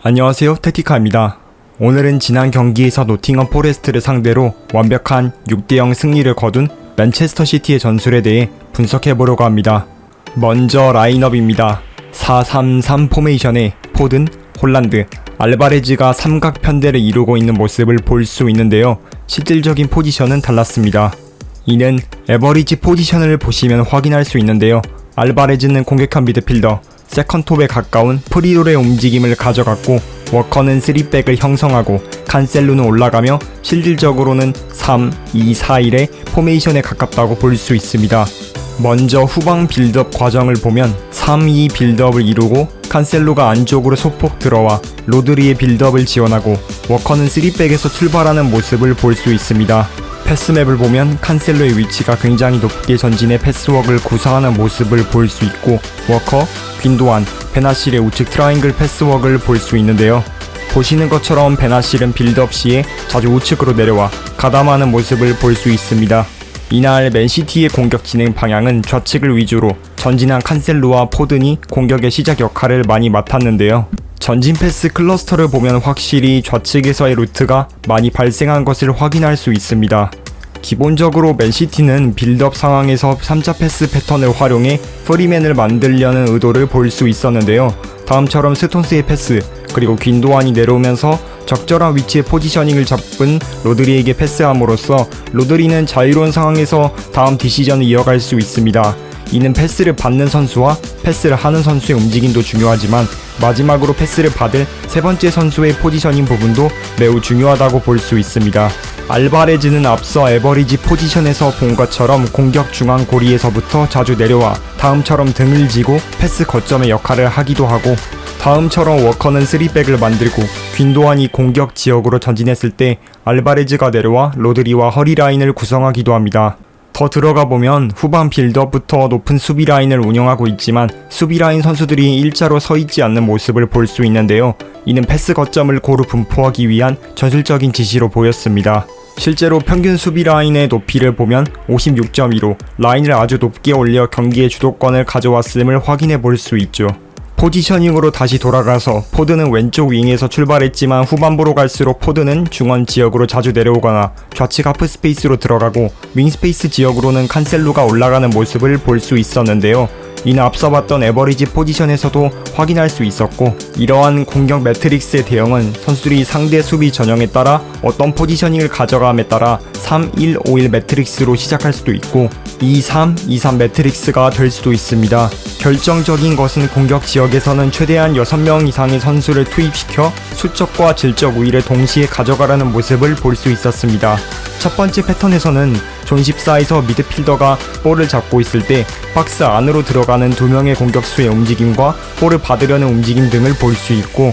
안녕하세요, 택티카입니다. 오늘은 지난 경기에서 노팅엄 포레스트를 상대로 완벽한 6대0 승리를 거둔 맨체스터 시티의 전술에 대해 분석해보려고 합니다. 먼저 라인업입니다. 4-3-3 포메이션에 포든, 홀란드, 알바레즈가 삼각 편대를 이루고 있는 모습을 볼 수 있는데요. 실질적인 포지션은 달랐습니다. 이는 에버리지 포지션을 보시면 확인할 수 있는데요. 알바레즈는 공격형 미드필더, 세컨톱에 가까운 프리롤의 움직임을 가져갔고, 워커는 3백을 형성하고 칸셀루는 올라가며 실질적으로는 3-2-4-1의 포메이션에 가깝다고 볼 수 있습니다. 먼저 후방 빌드업 과정을 보면 3-2 빌드업을 이루고 칸셀루가 안쪽으로 소폭 들어와 로드리의 빌드업을 지원하고 워커는 3백에서 출발하는 모습을 볼 수 있습니다. 패스맵을 보면 칸셀로의 위치가 굉장히 높게 전진해 패스워크를 구사하는 모습을 볼 수 있고, 워커, 귄도안, 베나실의 우측 트라이앵글 패스워크를 볼 수 있는데요. 보시는 것처럼 베나실은 빌드업 시에 자주 우측으로 내려와 가담하는 모습을 볼 수 있습니다. 이날 맨시티의 공격 진행 방향은 좌측을 위주로 전진한 칸셀루와 포든이 공격의 시작 역할을 많이 맡았는데요. 전진 패스 클러스터를 보면 확실히 좌측에서의 루트가 많이 발생한 것을 확인할 수 있습니다. 기본적으로 맨시티는 빌드업 상황에서 3자 패스 패턴을 활용해 프리맨을 만들려는 의도를 볼 수 있었는데요. 다음처럼 스톤스의 패스, 그리고 귄도안이 내려오면서 적절한 위치의 포지셔닝을 잡은 로드리에게 패스함으로써 로드리는 자유로운 상황에서 다음 디시전을 이어갈 수 있습니다. 이는 패스를 받는 선수와 패스를 하는 선수의 움직임도 중요하지만 마지막으로 패스를 받을 세 번째 선수의 포지셔닝 부분도 매우 중요하다고 볼 수 있습니다. 알바레즈는 앞서 에버리지 포지션에서 본 것처럼 공격 중앙 고리에서부터 자주 내려와 다음처럼 등을 지고 패스 거점의 역할을 하기도 하고, 다음처럼 워커는 3백을 만들고 귄도안이 공격 지역으로 전진했을 때 알바레즈가 내려와 로드리와 허리라인을 구성하기도 합니다. 더 들어가 보면 후반 빌드업부터 높은 수비 라인을 운영하고 있지만 수비 라인 선수들이 일자로 서 있지 않는 모습을 볼 수 있는데요. 이는 패스 거점을 고루 분포하기 위한 전술적인 지시로 보였습니다. 실제로 평균 수비 라인의 높이를 보면 56.2로 라인을 아주 높게 올려 경기의 주도권을 가져왔음을 확인해 볼 수 있죠. 포지셔닝으로 다시 돌아가서 포드는 왼쪽 윙에서 출발했지만 후반부로 갈수록 포드는 중원 지역으로 자주 내려오거나 좌측 하프 스페이스로 들어가고 윙 스페이스 지역으로는 칸셀루가 올라가는 모습을 볼 수 있었는데요. 이는 앞서 봤던 에버리지 포지션에서도 확인할 수 있었고, 이러한 공격 매트릭스의 대응은 선수들이 상대 수비 전형에 따라 어떤 포지셔닝을 가져감에 따라 3-1-5-1 매트릭스로 시작할 수도 있고 2-3-2-3 매트릭스가 될 수도 있습니다. 결정적인 것은 공격 지역에서는 최대한 6명 이상의 선수를 투입시켜 수적과 질적 우위를 동시에 가져가라는 모습을 볼 수 있었습니다. 첫 번째 패턴에서는 존 14에서 미드필더가 볼을 잡고 있을 때 박스 안으로 들어가는 2명의 공격수의 움직임과 볼을 받으려는 움직임 등을 볼 수 있고,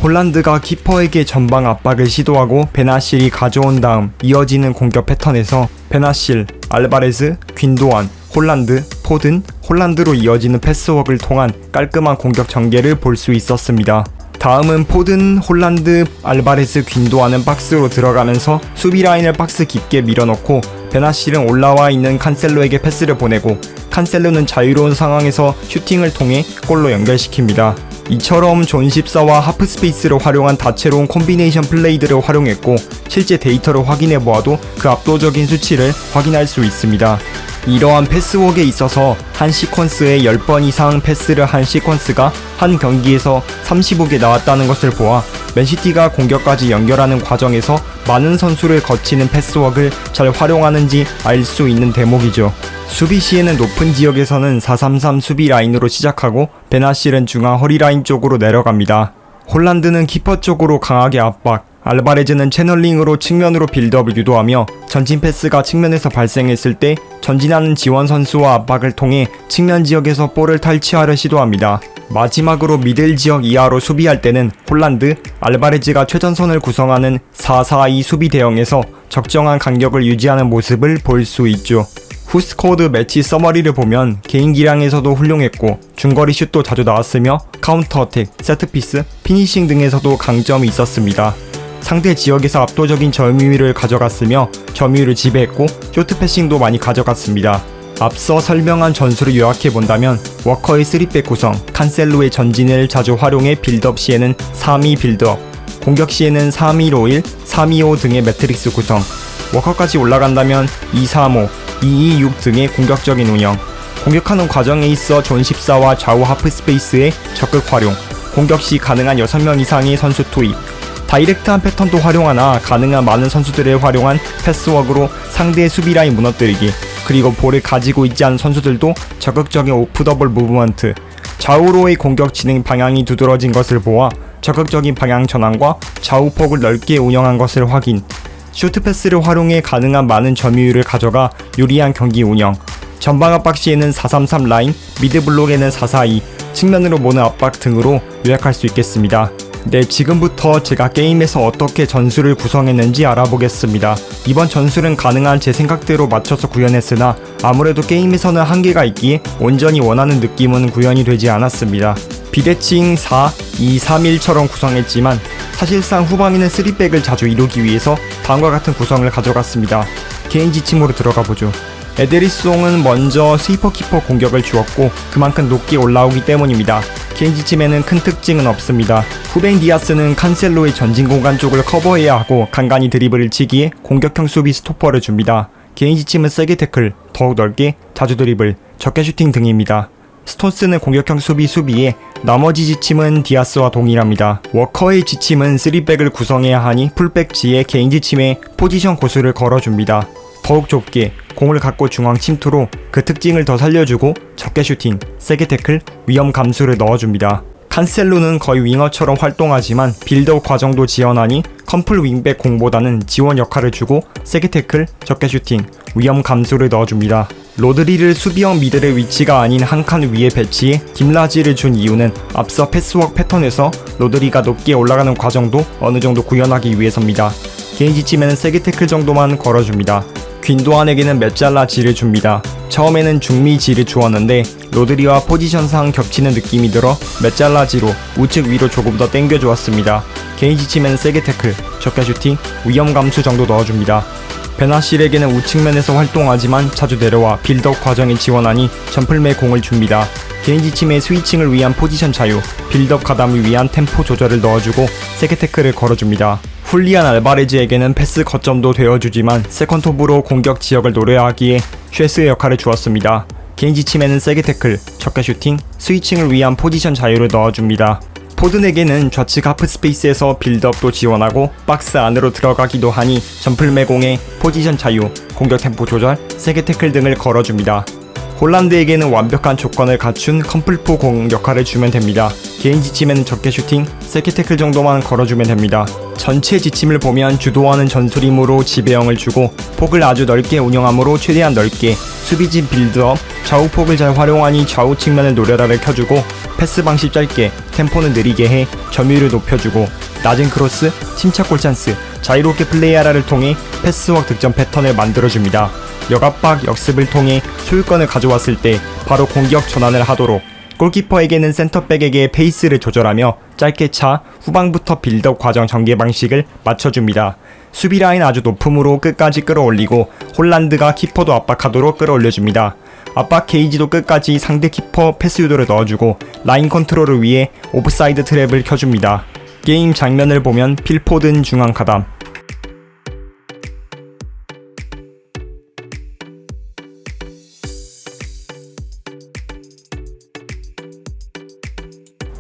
홀란드가 키퍼에게 전방 압박을 시도하고 베나실이 가져온 다음 이어지는 공격 패턴에서 베나실, 알바레즈, 귄도안, 홀란드, 포든, 홀란드로 이어지는 패스워크를 통한 깔끔한 공격 전개를 볼 수 있었습니다. 다음은 포든, 홀란드, 알바레스, 귄도안은 박스로 들어가면서 수비 라인을 박스 깊게 밀어넣고 베나실은 올라와 있는 칸셀로에게 패스를 보내고 칸셀로는 자유로운 상황에서 슈팅을 통해 골로 연결시킵니다. 이처럼 존 14와 하프 스페이스를 활용한 다채로운 콤비네이션 플레이들을 활용했고, 실제 데이터를 확인해 보아도 그 압도적인 수치를 확인할 수 있습니다. 이러한 패스워크에 있어서 한 시퀀스에 10번 이상 패스를 한 시퀀스가 한 경기에서 35개 나왔다는 것을 보아 맨시티가 공격까지 연결하는 과정에서 많은 선수를 거치는 패스워크를 잘 활용하는지 알 수 있는 대목이죠. 수비 시에는 높은 지역에서는 4-3-3 수비 라인으로 시작하고 베나실은 중앙 허리 라인 쪽으로 내려갑니다. 홀란드는 키퍼 쪽으로 강하게 압박, 알바레즈는 채널링으로 측면으로 빌드업을 유도하며 전진 패스가 측면에서 발생했을 때 전진하는 지원 선수와 압박을 통해 측면 지역에서 볼을 탈취하려 시도합니다. 마지막으로 미들 지역 이하로 수비할 때는 홀란드, 알바레즈가 최전선을 구성하는 4-4-2 수비 대형에서 적정한 간격을 유지하는 모습을 볼 수 있죠. 후스코드 매치 서머리를 보면 개인 기량에서도 훌륭했고 중거리 슛도 자주 나왔으며 카운터 어택, 세트피스, 피니싱 등에서도 강점이 있었습니다. 상대 지역에서 압도적인 점유율을 가져갔으며 점유율을 지배했고 쇼트 패싱도 많이 가져갔습니다. 앞서 설명한 전술을 요약해본다면 워커의 3백 구성, 칸셀로의 전진을 자주 활용해 빌드업 시에는 3-2 빌드업, 공격 시에는 3-1-5-1, 3-2-5 등의 매트릭스 구성, 워커까지 올라간다면 2-3-5, 2-2-6 등의 공격적인 운영, 공격하는 과정에 있어 존 14와 좌우 하프 스페이스의 적극 활용, 공격 시 가능한 6명 이상의 선수 투입, 다이렉트한 패턴도 활용하나 가능한 많은 선수들을 활용한 패스워크로 상대의 수비 라인 무너뜨리기, 그리고 볼을 가지고 있지 않은 선수들도 적극적인 오프 더블 무브먼트, 좌우로의 공격 진행 방향이 두드러진 것을 보아 적극적인 방향 전환과 좌우 폭을 넓게 운영한 것을 확인, 슈트 패스를 활용해 가능한 많은 점유율을 가져가 유리한 경기 운영, 전방 압박 시에는 4-3-3 라인, 미드 블록에는 4-4-2, 측면으로 모는 압박 등으로 요약할 수 있겠습니다. 네, 지금부터 제가 게임에서 어떻게 전술을 구성했는지 알아보겠습니다. 이번 전술은 가능한 제 생각대로 맞춰서 구현했으나 아무래도 게임에서는 한계가 있기에 온전히 원하는 느낌은 구현이 되지 않았습니다. 비대칭 4-2-3-1처럼 구성했지만 사실상 후방에는 3백을 자주 이루기 위해서 다음과 같은 구성을 가져갔습니다. 개인 지침으로 들어가보죠. 에데리송은 먼저 스위퍼 키퍼 공격을 주었고 그만큼 높게 올라오기 때문입니다. 개인 지침에는 큰 특징은 없습니다. 후벤 디아스는 칸셀로의 전진 공간 쪽을 커버해야 하고 간간히 드리블을 치기에 공격형 수비 스토퍼를 줍니다. 개인 지침은 세게 태클, 더욱 넓게, 자주 드리블, 적게 슈팅 등입니다. 스톤스는 공격형 수비에 나머지 지침은 디아스와 동일합니다. 워커의 지침은 3백을 구성해야 하니 풀백지에 개인 지침에 포지션 고수를 걸어줍니다. 더욱 좁게 공을 갖고 중앙 침투로 그 특징을 더 살려주고 적게 슈팅, 세게 태클, 위험 감수를 넣어줍니다. 칸셀로는 거의 윙어처럼 활동하지만 빌드업 과정도 지원하니 컴플 윙백 공보다는 지원 역할을 주고 세게 태클, 적게 슈팅, 위험 감수를 넣어줍니다. 로드리를 수비형 미들의 위치가 아닌 한 칸 위에 배치해 김라지를 준 이유는 앞서 패스워크 패턴에서 로드리가 높게 올라가는 과정도 어느정도 구현하기 위해서입니다. 개인 지침에는 세게 태클 정도만 걸어줍니다. 귄도안에게는 메잘라지를 줍니다. 처음에는 중미지를 주었는데 로드리와 포지션상 겹치는 느낌이 들어 메잘라지로 우측 위로 조금 더 당겨주었습니다. 개인 지침에는 세게 태클, 적게 슈팅, 위험 감수 정도 넣어줍니다. 베나실에게는 우측면에서 활동하지만 자주 내려와 빌드업 과정에 지원하니 점플매 공을 줍니다. 개인 지침에 스위칭을 위한 포지션 자유, 빌드업 가담을 위한 템포 조절을 넣어주고 세게 태클을 걸어줍니다. 훌리안 알바레즈에게는 패스 거점도 되어주지만 세컨톱으로 공격 지역을 노려야 하기에 쉐스의 역할을 주었습니다. 개인 지침에는 세게 태클, 적게 슈팅, 스위칭을 위한 포지션 자유를 넣어줍니다. 포든에게는 좌측 하프 스페이스에서 빌드업도 지원하고 박스 안으로 들어가기도 하니 점플매공에 포지션 자유, 공격 템포 조절, 세게 태클 등을 걸어줍니다. 홀란드에게는 완벽한 조건을 갖춘 컴플포 공 역할을 주면 됩니다. 개인 지침에는 적게 슈팅, 세게 태클 정도만 걸어주면 됩니다. 전체 지침을 보면 주도하는 전술임으로 지배형을 주고 폭을 아주 넓게 운영하므로 최대한 넓게, 수비진 빌드업, 좌우 폭을 잘 활용하니 좌우 측면을 노려라를 켜주고 패스 방식 짧게, 템포는 느리게 해 점유율을 높여주고 낮은 크로스, 침착골 찬스, 자유롭게 플레이하라를 통해 패스워크 득점 패턴을 만들어줍니다. 역압박, 역습을 통해 소유권을 가져왔을 때 바로 공격 전환을 하도록, 골키퍼에게는 센터백에게 페이스를 조절하며 짧게 차 후방부터 빌드업 과정 전개 방식을 맞춰줍니다. 수비라인 아주 높음으로 끝까지 끌어올리고 홀란드가 키퍼도 압박하도록 끌어올려줍니다. 압박 게이지도 끝까지 상대 키퍼 패스 유도를 넣어주고 라인 컨트롤을 위해 오프사이드 트랩을 켜줍니다. 게임 장면을 보면 필포든 중앙 가담,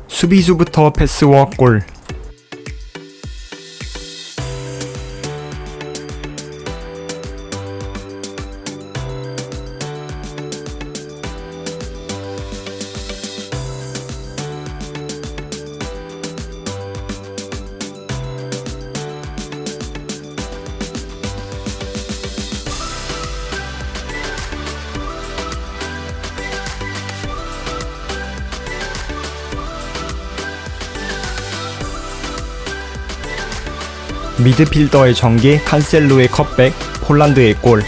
수비수부터 패스워크 골, 미드필더의 전개, 칸셀로의 컷백, 홀란드의 골.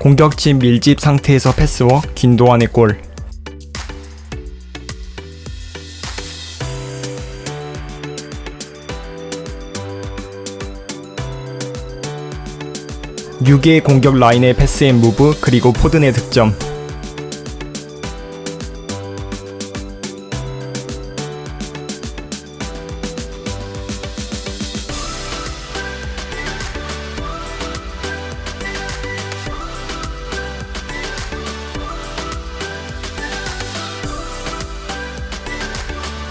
공격진 밀집 상태에서 패스워크 귄도안의 골. 뉴게의 공격 라인의 패스 앤 무브 그리고 포든의 득점.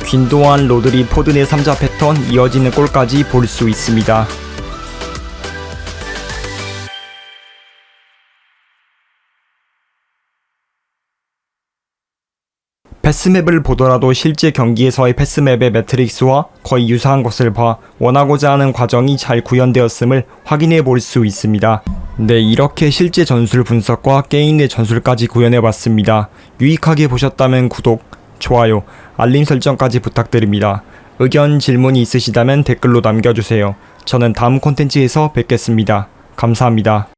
귄도안, 로드리, 포든의 3자 패턴 이어지는 골까지 볼 수 있습니다. 패스맵을 보더라도 실제 경기에서의 패스맵의 매트릭스와 거의 유사한 것을 봐 원하고자 하는 과정이 잘 구현되었음을 확인해 볼 수 있습니다. 네, 이렇게 실제 전술 분석과 게임 내 전술까지 구현해 봤습니다. 유익하게 보셨다면 구독, 좋아요, 알림 설정까지 부탁드립니다. 의견, 질문이 있으시다면 댓글로 남겨주세요. 저는 다음 콘텐츠에서 뵙겠습니다. 감사합니다.